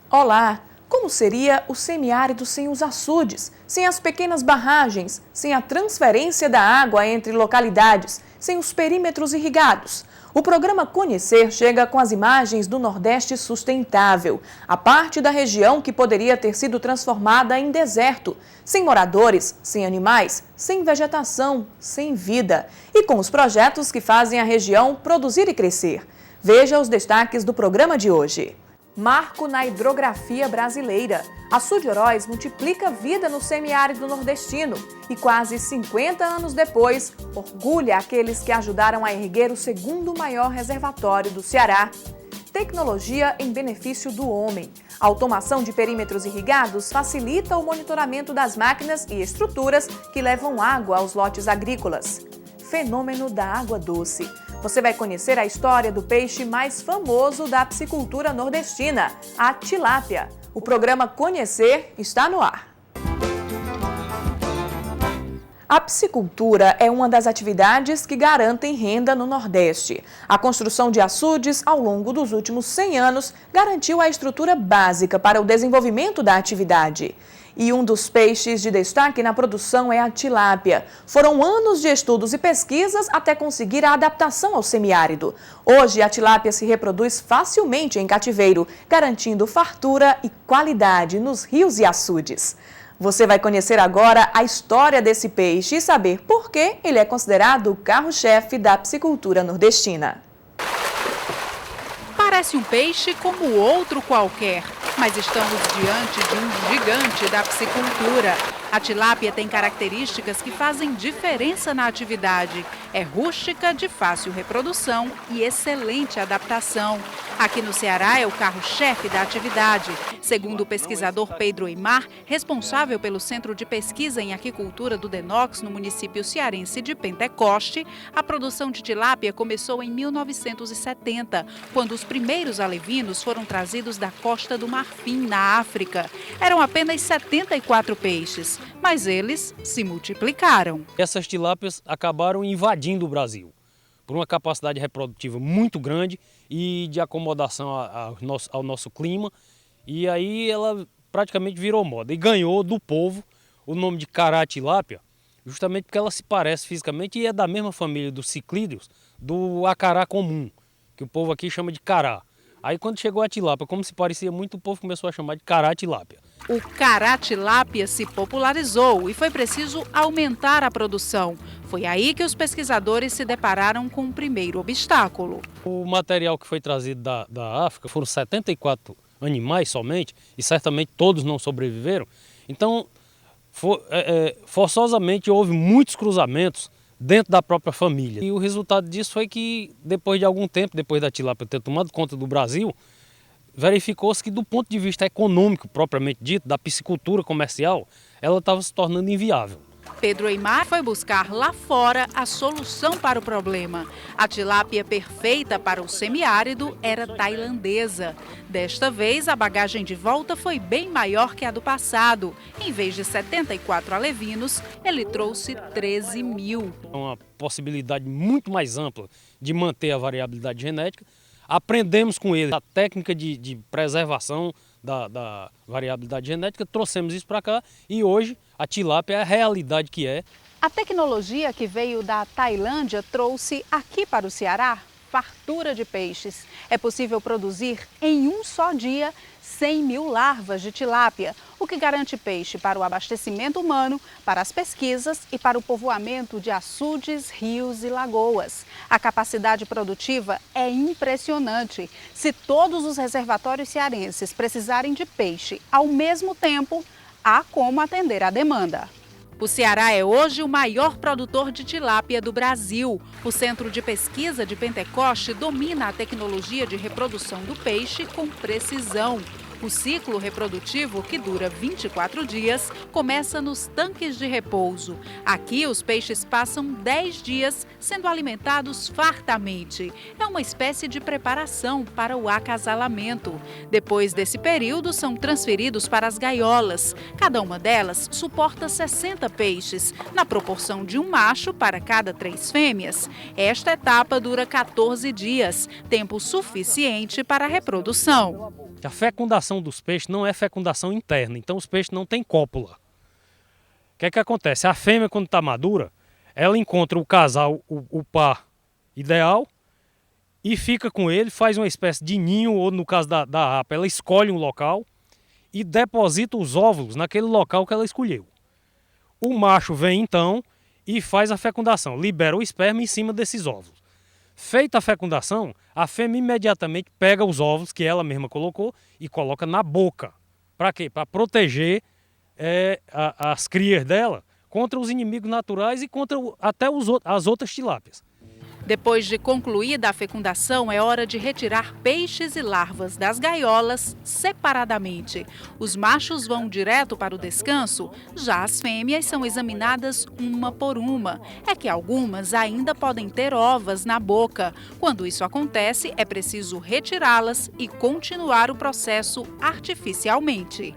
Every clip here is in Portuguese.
Olá! Como seria o semiárido sem os açudes, sem as pequenas barragens, sem a transferência da água entre localidades, sem os perímetros irrigados? O programa Conhecer chega com as imagens do Nordeste sustentável, a parte da região que poderia ter sido transformada em deserto, sem moradores, sem animais, sem vegetação, sem vida, e com os projetos que fazem a região produzir e crescer. Veja os destaques do programa de hoje. Marco na hidrografia brasileira. Açude Oroz multiplica vida no semiárido nordestino e quase 50 anos depois, orgulha aqueles que ajudaram a erguer o segundo maior reservatório do Ceará. Tecnologia em benefício do homem. A automação de perímetros irrigados facilita o monitoramento das máquinas e estruturas que levam água aos lotes agrícolas. Fenômeno da água doce. Você vai conhecer a história do peixe mais famoso da piscicultura nordestina, a tilápia. O programa Conhecer está no ar. A piscicultura é uma das atividades que garantem renda no Nordeste. A construção de açudes ao longo dos últimos 100 anos garantiu a estrutura básica para o desenvolvimento da atividade. E um dos peixes de destaque na produção é a tilápia. Foram anos de estudos e pesquisas até conseguir a adaptação ao semiárido. Hoje, a tilápia se reproduz facilmente em cativeiro, garantindo fartura e qualidade nos rios e açudes. Você vai conhecer agora a história desse peixe e saber por que ele é considerado o carro-chefe da piscicultura nordestina. Parece um peixe como outro qualquer, mas estamos diante de um gigante da piscicultura. A tilápia tem características que fazem diferença na atividade. É rústica, de fácil reprodução e excelente adaptação. Aqui no Ceará é o carro-chefe da atividade. Segundo o pesquisador Pedro Eimar, responsável pelo Centro de Pesquisa em Aquicultura do DENOX, no município cearense de Pentecoste, a produção de tilápia começou em 1970, quando os primeiros alevinos foram trazidos da Costa do Marfim, na África. Eram apenas 74 peixes, mas eles se multiplicaram. Essas tilápias acabaram invadindo o Brasil por uma capacidade reprodutiva muito grande e de acomodação ao nosso clima. E aí ela praticamente virou moda e ganhou do povo o nome de cará-tilápia, justamente porque ela se parece fisicamente e é da mesma família dos ciclídeos, do acará comum, que o povo aqui chama de cará. Aí quando chegou a tilápia, como se parecia muito, o povo começou a chamar de cará-tilápia. O cará-tilápia se popularizou e foi preciso aumentar a produção. Foi aí que os pesquisadores se depararam com o primeiro obstáculo. O material que foi trazido da África foram 74 animais somente, e certamente todos não sobreviveram. Então, forçosamente houve muitos cruzamentos dentro da própria família. E o resultado disso foi que, depois de algum tempo, depois da tilápia ter tomado conta do Brasil, verificou-se que, do ponto de vista econômico, propriamente dito, da piscicultura comercial, ela estava se tornando inviável. Pedro Eimar foi buscar lá fora a solução para o problema. A tilápia perfeita para o semiárido era tailandesa. Desta vez, a bagagem de volta foi bem maior que a do passado. Em vez de 74 alevinos, ele trouxe 13 mil. É uma possibilidade muito mais ampla de manter a variabilidade genética. Aprendemos com ele a técnica de preservação da variabilidade genética, trouxemos isso para cá e hoje a tilápia é a realidade que é. A tecnologia que veio da Tailândia trouxe aqui para o Ceará fartura de peixes. É possível produzir em um só dia 100 mil larvas de tilápia, o que garante peixe para o abastecimento humano, para as pesquisas e para o povoamento de açudes, rios e lagoas. A capacidade produtiva é impressionante. Se todos os reservatórios cearenses precisarem de peixe ao mesmo tempo, há como atender à demanda. O Ceará é hoje o maior produtor de tilápia do Brasil. O Centro de Pesquisa de Pentecoste domina a tecnologia de reprodução do peixe com precisão. O ciclo reprodutivo, que dura 24 dias, começa nos tanques de repouso. Aqui, os peixes passam 10 dias sendo alimentados fartamente. É uma espécie de preparação para o acasalamento. Depois desse período, são transferidos para as gaiolas. Cada uma delas suporta 60 peixes, na proporção de um macho para cada 3 fêmeas. Esta etapa dura 14 dias, tempo suficiente para a reprodução. A fecundação dos peixes não é fecundação interna, então os peixes não têm cópula. O que é que acontece? A fêmea, quando está madura, ela encontra o casal, o par ideal, e fica com ele, faz uma espécie de ninho, ou no caso da rapa, ela escolhe um local e deposita os óvulos naquele local que ela escolheu. O macho vem então e faz a fecundação, libera o esperma em cima desses óvulos. Feita a fecundação, a fêmea imediatamente pega os óvulos que ela mesma colocou e coloca na boca. Para quê? Para proteger as crias dela contra os inimigos naturais e contra até as outras tilápias. Depois de concluída a fecundação, é hora de retirar peixes e larvas das gaiolas separadamente. Os machos vão direto para o descanso, já as fêmeas são examinadas uma por uma. É que algumas ainda podem ter ovas na boca. Quando isso acontece, é preciso retirá-las e continuar o processo artificialmente.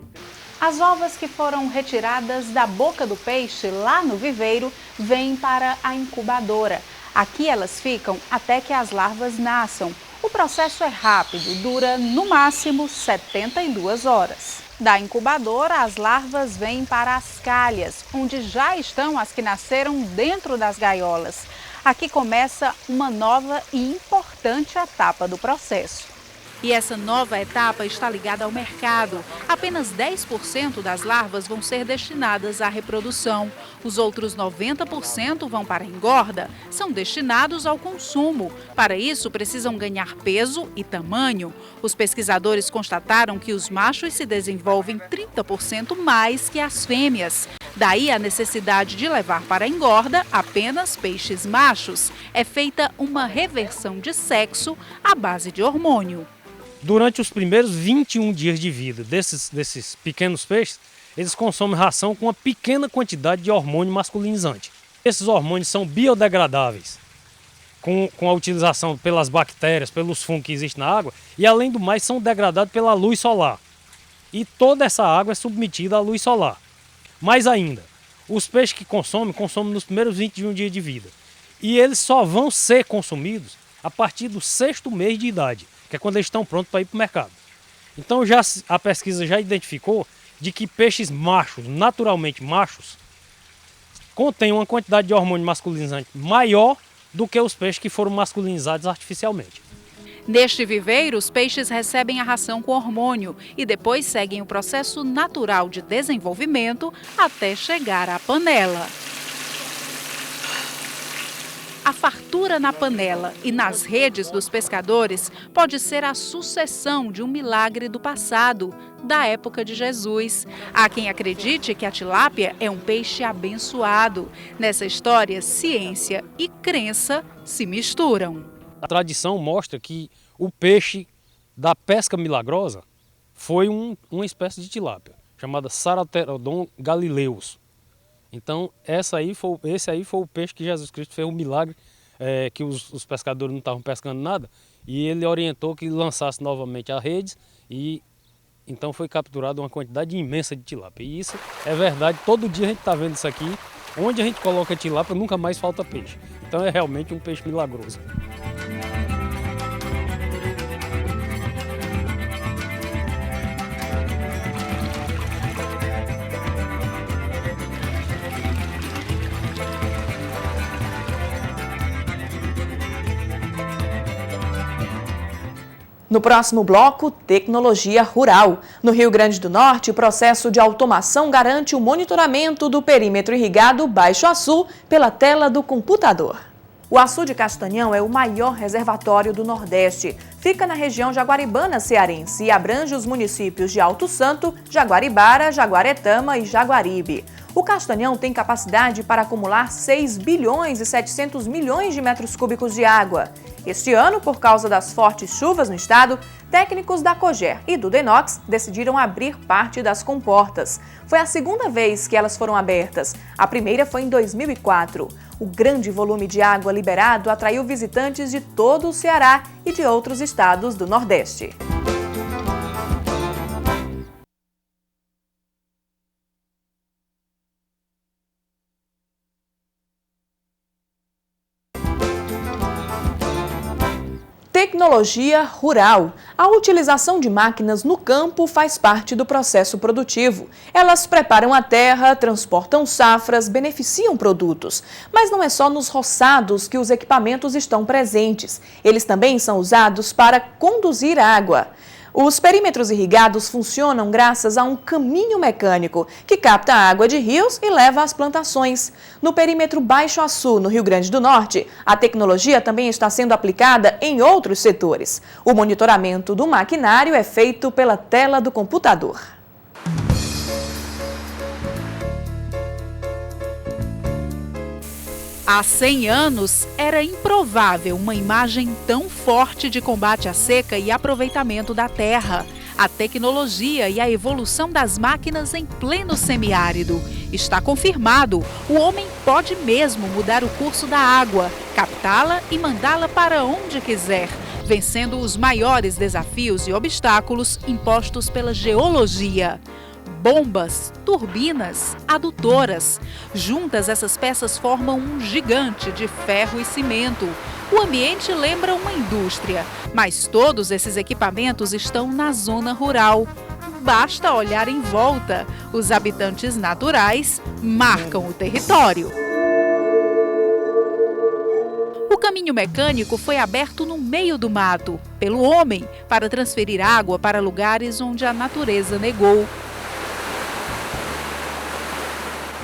As ovas que foram retiradas da boca do peixe lá no viveiro vêm para a incubadora. Aqui elas ficam até que as larvas nasçam. O processo é rápido, dura no máximo 72 horas. Da incubadora, as larvas vêm para as calhas, onde já estão as que nasceram dentro das gaiolas. Aqui começa uma nova e importante etapa do processo. E essa nova etapa está ligada ao mercado. Apenas 10% das larvas vão ser destinadas à reprodução. Os outros 90% vão para a engorda, são destinados ao consumo. Para isso, precisam ganhar peso e tamanho. Os pesquisadores constataram que os machos se desenvolvem 30% mais que as fêmeas. Daí a necessidade de levar para a engorda apenas peixes machos. É feita uma reversão de sexo à base de hormônio. Durante os primeiros 21 dias de vida desses pequenos peixes, eles consomem ração com uma pequena quantidade de hormônio masculinizante. Esses hormônios são biodegradáveis, com a utilização pelas bactérias, pelos fungos que existem na água, e além do mais são degradados pela luz solar. E toda essa água é submetida à luz solar. Mais ainda, os peixes que consomem nos primeiros 21 dias de vida. E eles só vão ser consumidos a partir do 6º mês de idade, que é quando eles estão prontos para ir para o mercado. Então a pesquisa já identificou de que peixes machos, naturalmente machos, contêm uma quantidade de hormônio masculinizante maior do que os peixes que foram masculinizados artificialmente. Neste viveiro, os peixes recebem a ração com hormônio e depois seguem o processo natural de desenvolvimento até chegar à panela. A fartura na panela e nas redes dos pescadores pode ser a sucessão de um milagre do passado, da época de Jesus. Há quem acredite que a tilápia é um peixe abençoado. Nessa história, ciência e crença se misturam. A tradição mostra que o peixe da pesca milagrosa foi uma espécie de tilápia, chamada Saroterodon galileus. Então, esse aí foi o peixe que Jesus Cristo fez um milagre, que os pescadores não estavam pescando nada, e ele orientou que lançasse novamente as redes, e então foi capturada uma quantidade imensa de tilápia. E isso é verdade, todo dia a gente está vendo isso aqui, onde a gente coloca tilápia nunca mais falta peixe. Então é realmente um peixe milagroso. No próximo bloco, tecnologia rural. No Rio Grande do Norte, o processo de automação garante o monitoramento do perímetro irrigado Baixo Açu pela tela do computador. O Açu de Castanhão é o maior reservatório do Nordeste. Fica na região jaguaribana cearense e abrange os municípios de Alto Santo, Jaguaribara, Jaguaretama e Jaguaribe. O Castanhão tem capacidade para acumular 6 bilhões e 700 milhões de metros cúbicos de água. Este ano, por causa das fortes chuvas no estado, Técnicos da Coger e do Denox decidiram abrir parte das comportas. Foi a segunda vez que elas foram abertas. A primeira foi em 2004. O grande volume de água liberado atraiu visitantes de todo o Ceará e de outros estados do Nordeste. Tecnologia rural. A utilização de máquinas no campo faz parte do processo produtivo. Elas preparam a terra, transportam safras, beneficiam produtos. Mas não é só nos roçados que os equipamentos estão presentes. Eles também são usados para conduzir água. Os perímetros irrigados funcionam graças a um caminho mecânico que capta a água de rios e leva às plantações. No perímetro Baixo Açu, no Rio Grande do Norte, a tecnologia também está sendo aplicada em outros setores. O monitoramento do maquinário é feito pela tela do computador. Há 100 anos, era improvável uma imagem tão forte de combate à seca e aproveitamento da terra. A tecnologia e a evolução das máquinas em pleno semiárido. Está confirmado, o homem pode mesmo mudar o curso da água, captá-la e mandá-la para onde quiser, vencendo os maiores desafios e obstáculos impostos pela geologia. Bombas, turbinas, adutoras. Juntas, essas peças formam um gigante de ferro e cimento. O ambiente lembra uma indústria, mas todos esses equipamentos estão na zona rural. Basta olhar em volta. Os habitantes naturais marcam o território. O caminho mecânico foi aberto no meio do mato, pelo homem, para transferir água para lugares onde a natureza negou.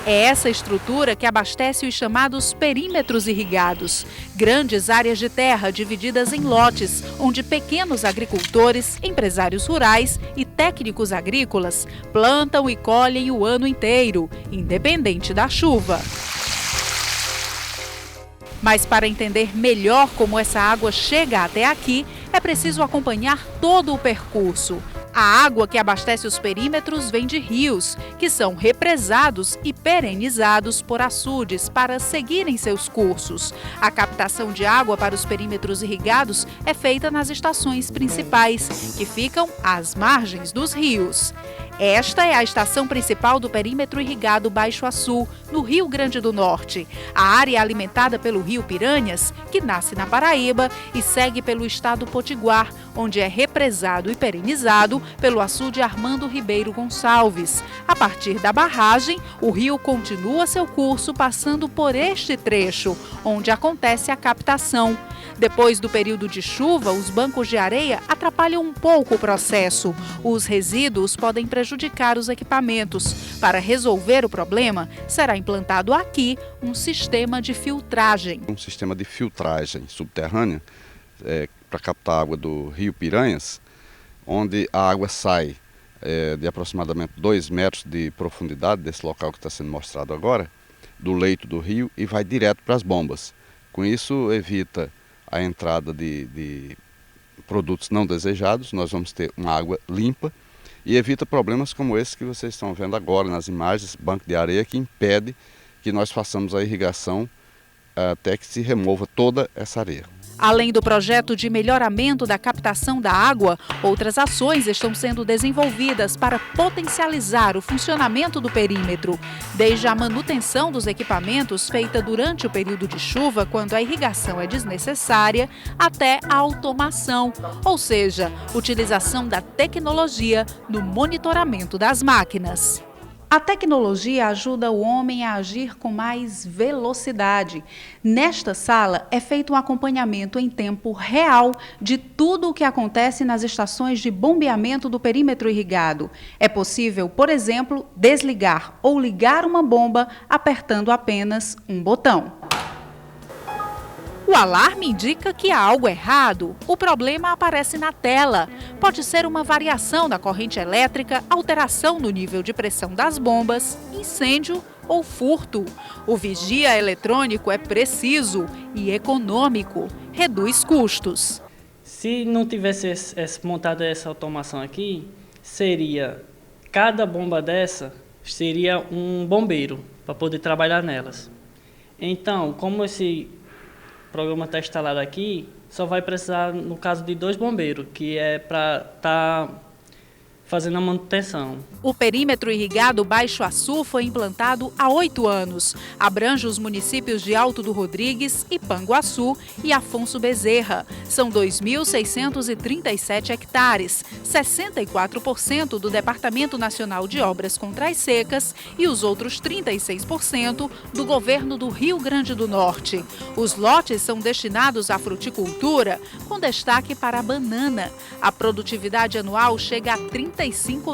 É essa estrutura que abastece os chamados perímetros irrigados, grandes áreas de terra divididas em lotes, onde pequenos agricultores, empresários rurais e técnicos agrícolas plantam e colhem o ano inteiro, independente da chuva. Mas para entender melhor como essa água chega até aqui, é preciso acompanhar todo o percurso. A água que abastece os perímetros vem de rios, que são represados e perenizados por açudes para seguirem seus cursos. A captação de água para os perímetros irrigados é feita nas estações principais, que ficam às margens dos rios. Esta é a estação principal do perímetro irrigado Baixo Açu, no Rio Grande do Norte. A área é alimentada pelo rio Piranhas, que nasce na Paraíba e segue pelo estado Potiguar, onde é represado e perenizado pelo açude Armando Ribeiro Gonçalves. A partir da barragem, o rio continua seu curso passando por este trecho, onde acontece a captação. Depois do período de chuva, os bancos de areia atrapalham um pouco o processo. Os resíduos podem prejudicar os equipamentos. Para resolver o problema, será implantado aqui um sistema de filtragem. Um sistema de filtragem subterrânea para captar a água do rio Piranhas, onde a água sai de aproximadamente 2 metros de profundidade desse local que está sendo mostrado agora, do leito do rio, e vai direto para as bombas. Com isso, evita a entrada de produtos não desejados. Nós vamos ter uma água limpa e evita problemas como esse que vocês estão vendo agora nas imagens, banco de areia, que impede que nós façamos a irrigação até que se remova toda essa areia. Além do projeto de melhoramento da captação da água, outras ações estão sendo desenvolvidas para potencializar o funcionamento do perímetro, desde a manutenção dos equipamentos feita durante o período de chuva, quando a irrigação é desnecessária, até a automação, ou seja, utilização da tecnologia no monitoramento das máquinas. A tecnologia ajuda o homem a agir com mais velocidade. Nesta sala é feito um acompanhamento em tempo real de tudo o que acontece nas estações de bombeamento do perímetro irrigado. É possível, por exemplo, desligar ou ligar uma bomba apertando apenas um botão. O alarme indica que há algo errado. O problema aparece na tela. Pode ser uma variação da corrente elétrica, alteração no nível de pressão das bombas, incêndio ou furto. O vigia eletrônico é preciso e econômico, reduz custos. Se não tivesse montada essa automação aqui, seria, cada bomba dessa seria um bombeiro para poder trabalhar nelas. Então, como esse programa está instalado aqui, só vai precisar, no caso de 2 bombeiros, que é para estar fazendo a manutenção. O perímetro irrigado Baixo Açu foi implantado há 8 anos. Abrange os municípios de Alto do Rodrigues, Ipanguaçu e Afonso Bezerra. São 2.637 hectares, 64% do Departamento Nacional de Obras Contras Secas e os outros 36% do governo do Rio Grande do Norte. Os lotes são destinados à fruticultura, com destaque para a banana. A produtividade anual chega a 35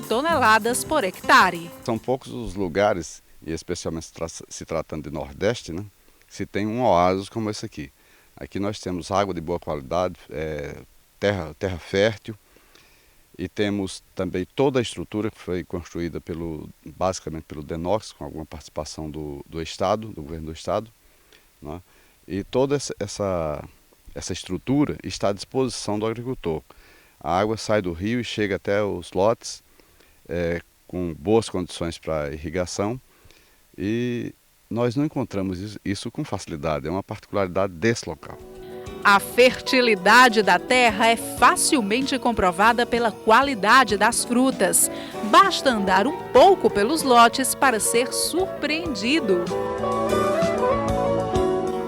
toneladas por hectare. São poucos os lugares, e especialmente se tratando de Nordeste, né, se tem um oásis como esse aqui. Aqui nós temos água de boa qualidade, terra fértil, e temos também toda a estrutura que foi construída basicamente pelo DENOX, com alguma participação do Estado, do governo do Estado, né, e toda essa estrutura está à disposição do agricultor. A água sai do rio e chega até os lotes com boas condições para irrigação, e nós não encontramos isso com facilidade, é uma particularidade desse local. A fertilidade da terra é facilmente comprovada pela qualidade das frutas. Basta andar um pouco pelos lotes para ser surpreendido.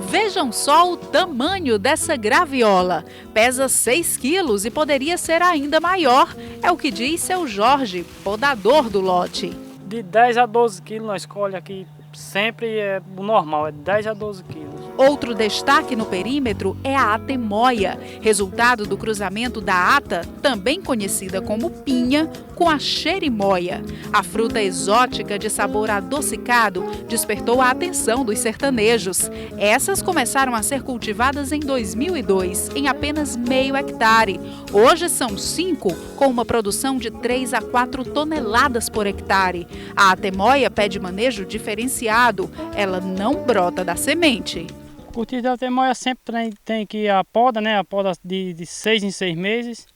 Vejam só o tamanho dessa graviola. Pesa 6 quilos e poderia ser ainda maior. É o que diz seu Jorge, podador do lote. De 10 a 12 quilos nós colhe aqui, sempre é o normal, é de 10 a 12 quilos. Outro destaque no perímetro é a atemoia, resultado do cruzamento da ata, também conhecida como pinha, com a xerimoia. A fruta exótica de sabor adocicado despertou a atenção dos sertanejos. Essas começaram a ser cultivadas em 2002, em apenas meio hectare. Hoje são 5, com uma produção de 3 a 4 toneladas por hectare. A atemoia pede manejo diferenciado, ela não brota da semente. O cultivo da atemoia sempre tem que a poda, né? A poda de 6 em 6 meses,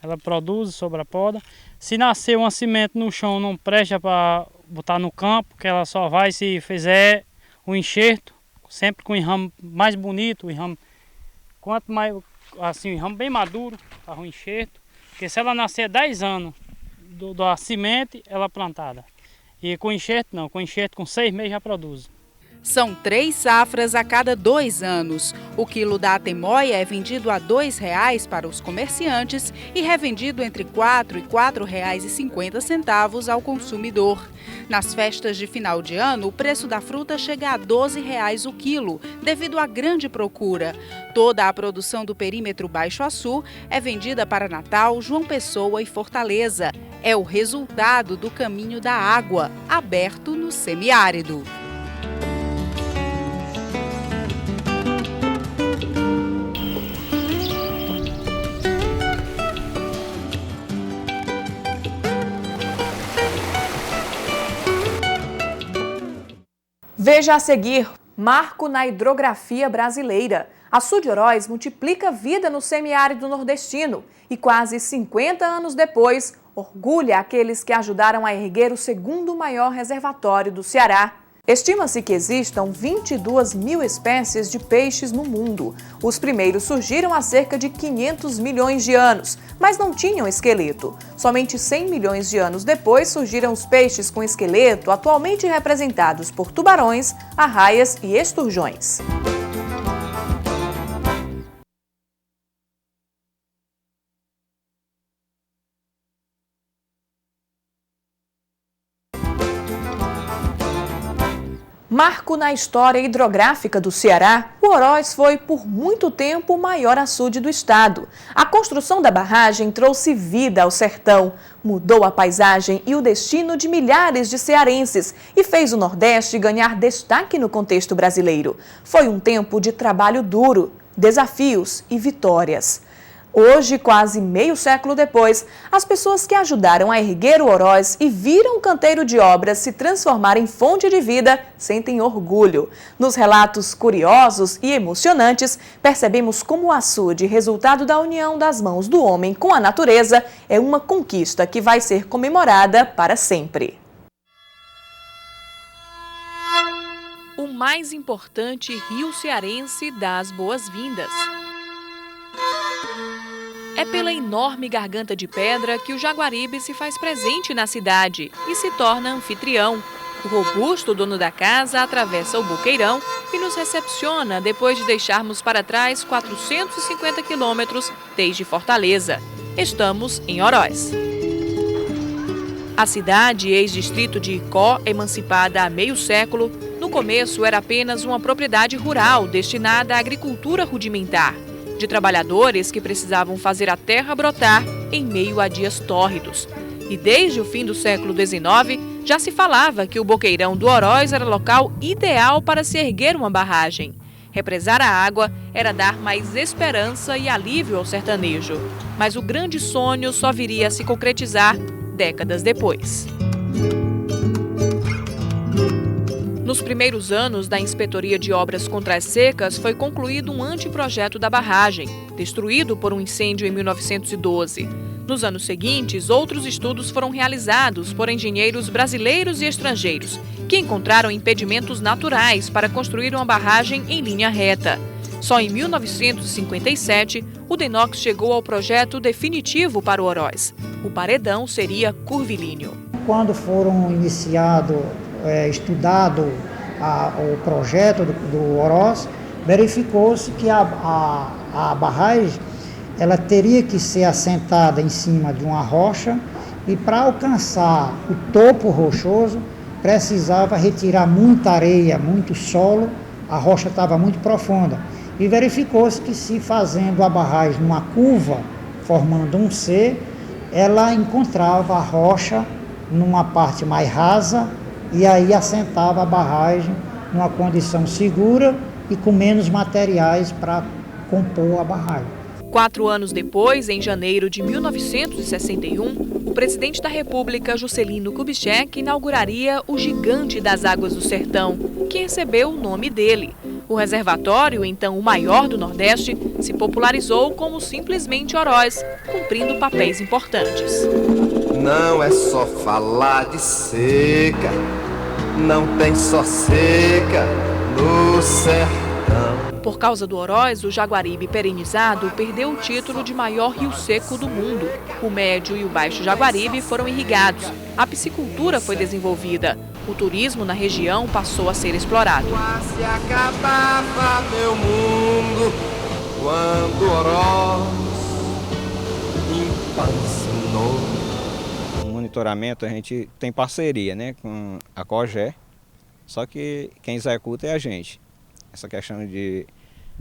ela produz sobre a poda. Se nascer uma semente no chão, não presta para botar no campo, que ela só vai se fizer o enxerto, sempre com o ramo mais bonito, o ramo, quanto mais, assim, o ramo bem maduro, para o enxerto. Porque se ela nascer 10 anos da semente, ela é plantada. E com enxerto não, com enxerto com 6 meses já produz. São 3 safras a cada 2 anos. O quilo da atemoia é vendido a R$ 2,00 para os comerciantes e revendido entre R$ 4 e R$ 4,50 ao consumidor. Nas festas de final de ano, o preço da fruta chega a R$ 12,00 o quilo, devido à grande procura. Toda a produção do perímetro Baixo Açu é vendida para Natal, João Pessoa e Fortaleza. É o resultado do caminho da água, aberto no semiárido. Veja a seguir, marco na hidrografia brasileira. Açu de Oroz multiplica vida no semiárido nordestino e quase 50 anos depois, orgulha aqueles que ajudaram a erguer o segundo maior reservatório do Ceará. Estima-se que existam 22 mil espécies de peixes no mundo. Os primeiros surgiram há cerca de 500 milhões de anos, mas não tinham esqueleto. Somente 100 milhões de anos depois surgiram os peixes com esqueleto, atualmente representados por tubarões, arraias e esturjões. Marco na história hidrográfica do Ceará, o Oroz foi por muito tempo o maior açude do estado. A construção da barragem trouxe vida ao sertão, mudou a paisagem e o destino de milhares de cearenses e fez o Nordeste ganhar destaque no contexto brasileiro. Foi um tempo de trabalho duro, desafios e vitórias. Hoje, quase meio século depois, as pessoas que ajudaram a erguer o Oroz e viram o canteiro de obras se transformar em fonte de vida sentem orgulho. Nos relatos curiosos e emocionantes, percebemos como o açude, resultado da união das mãos do homem com a natureza, é uma conquista que vai ser comemorada para sempre. O mais importante rio cearense dá as boas-vindas. É pela enorme garganta de pedra que o Jaguaribe se faz presente na cidade e se torna anfitrião. O robusto dono da casa atravessa o Boqueirão e nos recepciona depois de deixarmos para trás 450 quilômetros desde Fortaleza. Estamos em Oroz. A cidade, ex-distrito de Icó, emancipada há meio século, no começo era apenas uma propriedade rural destinada à agricultura rudimentar, de trabalhadores que precisavam fazer a terra brotar em meio a dias tórridos. E desde o fim do século XIX, já se falava que o Boqueirão do Oroz era local ideal para se erguer uma barragem. Represar a água era dar mais esperança e alívio ao sertanejo. Mas o grande sonho só viria a se concretizar décadas depois. Nos primeiros anos da Inspetoria de Obras contra as Secas, foi concluído um anteprojeto da barragem, destruído por um incêndio em 1912. Nos anos seguintes, outros estudos foram realizados por engenheiros brasileiros e estrangeiros, que encontraram impedimentos naturais para construir uma barragem em linha reta. Só em 1957, o DENOX chegou ao projeto definitivo para o Oroz. O paredão seria curvilíneo. Quando foram estudado o projeto do Oroz, verificou-se que a barragem ela teria que ser assentada em cima de uma rocha e para alcançar o topo rochoso precisava retirar muita areia, muito solo, a rocha estava muito profunda. E verificou-se que se fazendo a barragem numa curva, formando um C, ela encontrava a rocha numa parte mais rasa e aí assentava a barragem numa condição segura e com menos materiais para compor a barragem. 4 anos depois, em janeiro de 1961, o presidente da República, Juscelino Kubitschek, inauguraria o Gigante das Águas do Sertão, que recebeu o nome dele. O reservatório, então o maior do Nordeste, se popularizou como simplesmente Oroz, cumprindo papéis importantes. Não é só falar de seca, não tem só seca no sertão. Por causa do Oroz, o Jaguaribe perenizado perdeu o título de maior rio seco do mundo. O Médio e o Baixo Jaguaribe foram irrigados. A piscicultura foi desenvolvida. O turismo na região passou a ser explorado. Quase acabava meu mundo quando o Oroz empancinou. No monitoramento a gente tem parceria, né, com a COGÉ, só que quem executa é a gente. Essa questão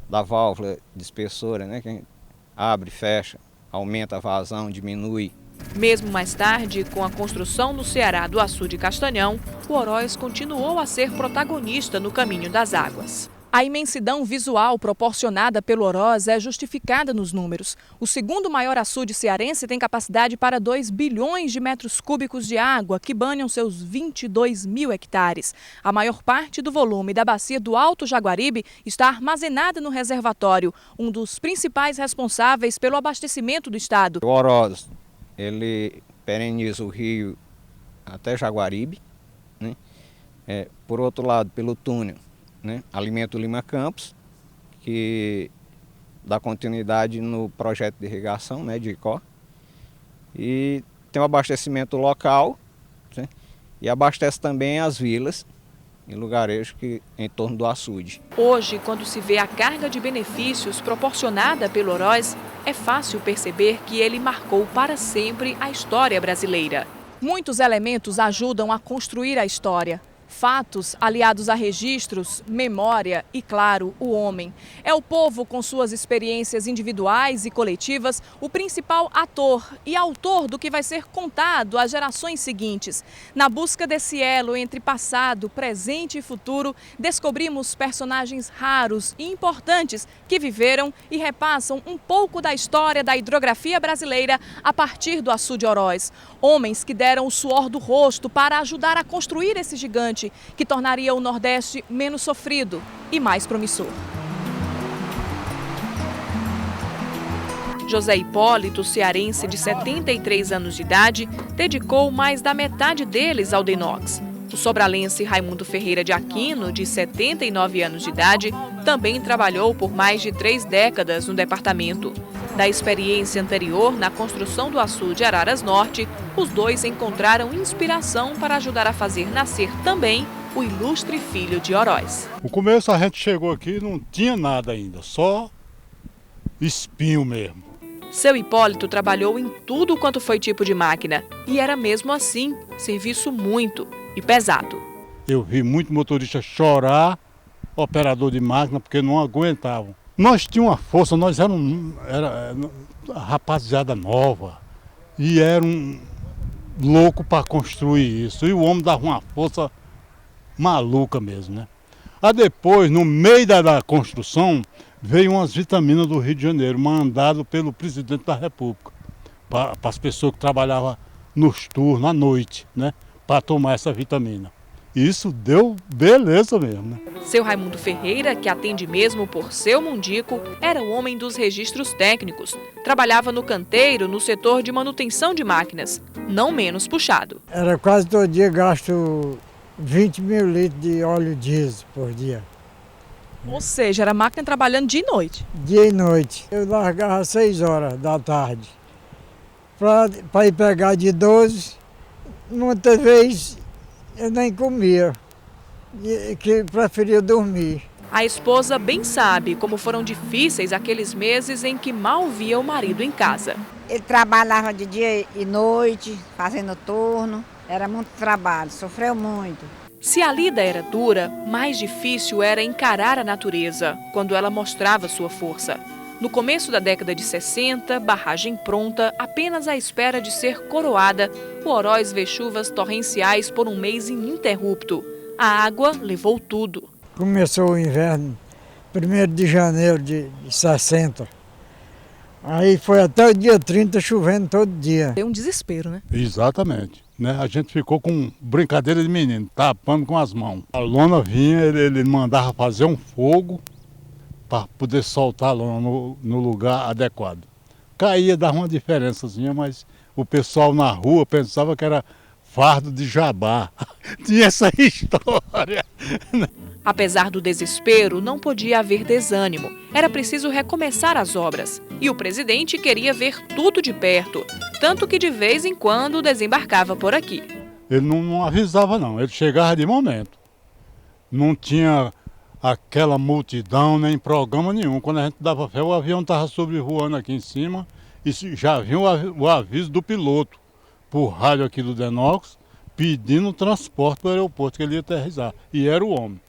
da válvula dispersora, né, que abre, fecha, aumenta a vazão, diminui. Mesmo mais tarde, com a construção no Ceará do açude Castanhão, o Oroz continuou a ser protagonista no caminho das águas. A imensidão visual proporcionada pelo Oroz é justificada nos números. O segundo maior açude cearense tem capacidade para 2 bilhões de metros cúbicos de água, que banham seus 22 mil hectares. A maior parte do volume da bacia do Alto Jaguaribe está armazenada no reservatório, um dos principais responsáveis pelo abastecimento do estado. O Oroz, ele pereniza o rio até Jaguaribe, né? Por outro lado, pelo túnel, né? Alimenta o Lima Campos, que dá continuidade no projeto de irrigação, né, de Icó. E tem um abastecimento local, né? E abastece também as vilas e lugarejos em torno do açude. Hoje, quando se vê a carga de benefícios proporcionada pelo Oroz, é fácil perceber que ele marcou para sempre a história brasileira. Muitos elementos ajudam a construir a história. Fatos aliados a registros, memória e, claro, o homem. É o povo, com suas experiências individuais e coletivas, o principal ator e autor do que vai ser contado às gerações seguintes. Na busca desse elo entre passado, presente e futuro, descobrimos personagens raros e importantes que viveram e repassam um pouco da história da hidrografia brasileira a partir do Açude Oroz. Homens que deram o suor do rosto para ajudar a construir esse gigante que tornaria o Nordeste menos sofrido e mais promissor. José Hipólito, cearense de 73 anos de idade, dedicou mais da metade deles ao Denox. O sobralense Raimundo Ferreira de Aquino, de 79 anos de idade, também trabalhou por mais de 3 décadas no departamento. Da experiência anterior na construção do açude Araras Norte, os dois encontraram inspiração para ajudar a fazer nascer também o ilustre filho de Oroz. No começo a gente chegou aqui e não tinha nada ainda, só espinho mesmo. Seu Hipólito trabalhou em tudo quanto foi tipo de máquina e era mesmo assim, serviço muito e pesado. Eu vi muito motorista chorar, operador de máquina, porque não aguentavam. Nós tínhamos uma força, nós era rapaziada nova e era um louco para construir isso. E o homem dava uma força maluca mesmo, né? Aí depois, no meio da construção, veio umas vitaminas do Rio de Janeiro, mandado pelo presidente da República, para as pessoas que trabalhavam nos turnos, à noite, né? Para tomar essa vitamina. Isso deu beleza mesmo, né? Seu Raimundo Ferreira, que atende mesmo por seu mundico, era o homem dos registros técnicos. Trabalhava no canteiro, no setor de manutenção de máquinas, não menos puxado. Era quase todo dia gasto 20 mil litros de óleo diesel por dia. Ou seja, era a máquina trabalhando dia e noite? Dia e noite. Eu largava às 6 horas da tarde para ir pegar de 12. Muitas vezes eu nem comia, que preferia dormir. A esposa bem sabe como foram difíceis aqueles meses em que mal via o marido em casa. Ele trabalhava de dia e noite, fazendo turno. Era muito trabalho, sofreu muito. Se a lida era dura, mais difícil era encarar a natureza, quando ela mostrava sua força. No começo da década de 60, barragem pronta, apenas à espera de ser coroada, o Oroz vê chuvas torrenciais por um mês ininterrupto. A água levou tudo. Começou o inverno, 1º de janeiro de 60. Aí foi até o dia 30 chovendo todo dia. Deu um desespero, né? Exatamente. Né? A gente ficou com brincadeira de menino, tapando com as mãos. A lona vinha, ele mandava fazer um fogo para poder soltar a lona no lugar adequado. Caía, dava uma diferençazinha, mas o pessoal na rua pensava que era fardo de jabá. Tinha essa história. Apesar do desespero, não podia haver desânimo. Era preciso recomeçar as obras. E o presidente queria ver tudo de perto, tanto que de vez em quando desembarcava por aqui. Ele não avisava não, ele chegava de momento. Não tinha aquela multidão, nem programa nenhum. Quando a gente dava fé, o avião estava sobrevoando aqui em cima e já vinha o aviso do piloto, por rádio aqui do Denox, pedindo transporte para o aeroporto que ele ia aterrissar. E era o homem.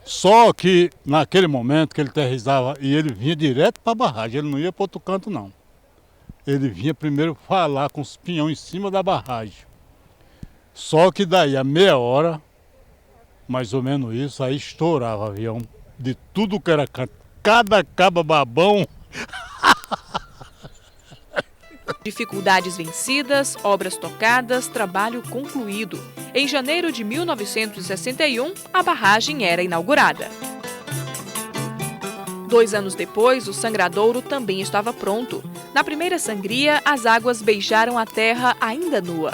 Só que naquele momento que ele aterrissava, e ele vinha direto para a barragem, ele não ia para outro canto não. Ele vinha primeiro falar com os pinhões em cima da barragem. Só que daí a meia hora, mais ou menos isso, aí estourava o avião de tudo que era canto. Cada caba babão. Dificuldades vencidas, obras tocadas, trabalho concluído. Em janeiro de 1961, a barragem era inaugurada. 2 anos depois, o sangradouro também estava pronto. Na primeira sangria, as águas beijaram a terra ainda nua.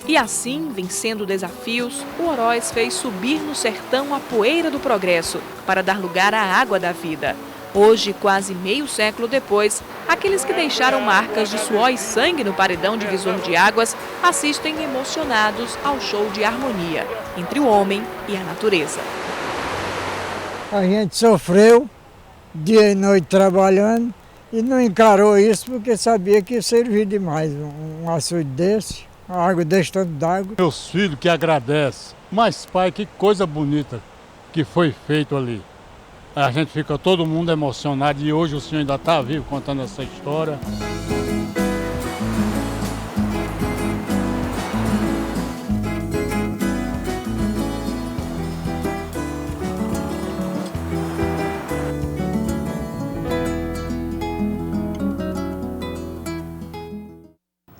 E assim, vencendo desafios, o Oroz fez subir no sertão a poeira do progresso para dar lugar à água da vida. Hoje, quase meio século depois, aqueles que deixaram marcas de suor e sangue no paredão divisor de águas assistem emocionados ao show de harmonia entre o homem e a natureza. A gente sofreu dia e noite trabalhando e não encarou isso porque sabia que ia servir demais um açude desse. A água desse tanto d'água. Meus filhos que agradecem. Mas, pai, que coisa bonita que foi feito ali. A gente fica todo mundo emocionado e hoje o senhor ainda está vivo contando essa história.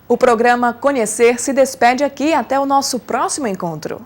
O programa Conhecer se despede aqui. Até o nosso próximo encontro.